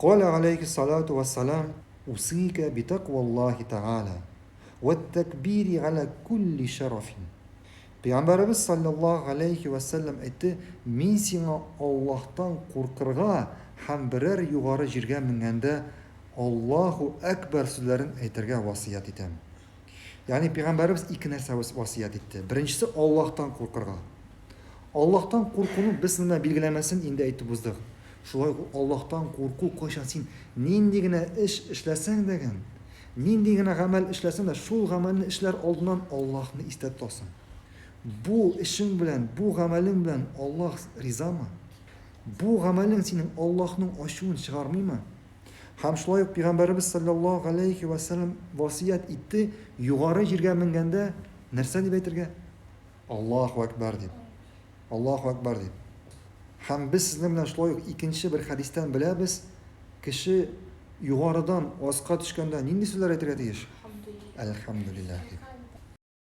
قال عليه الصلاة والسلام: أوصيك بتقوى الله تعالى والتكبير على كل شرف. Peygamberimiz sallallahu aleyhi ve sellem aytdi: "Men seni Allohdan qo'rqirga ham biror yuqori yerga minganda Allohu akbar so'zlarini aytirga vasiyat etaman." Ya'ni Peygamberimiz ikki narsa vasiyat etdi. Birinchisi Allohdan qo'rqirga. Allohdan qo'rquvni biz nima belgilamasini endi aytib o'zdik. Shulay Allohdan qo'rquv qachon sen nendigina ish ishlasang degan, nendigina amal ishlasang da shu amalni ishlar oldidan Allohni eslatib tursin. Bu ishing bilan, bu amaling bilan Alloh rizomi? Bu amaling sening Allohning oshuvini chiqarmaymi? Ham shulay Peygamberimiz sallallohu alayhi va sallam vasiyat etdi, yuqori yerga minganda narsa deb aytirgan? Allohu akbar deb. Allohu akbar deb. Ham biz sizlar bilan shulay ikkinchi bir hadisdan bilamiz, kishi yuqoridan osqa tushganda nima so'zlar aytadi deyish? Alhamdulillah deb.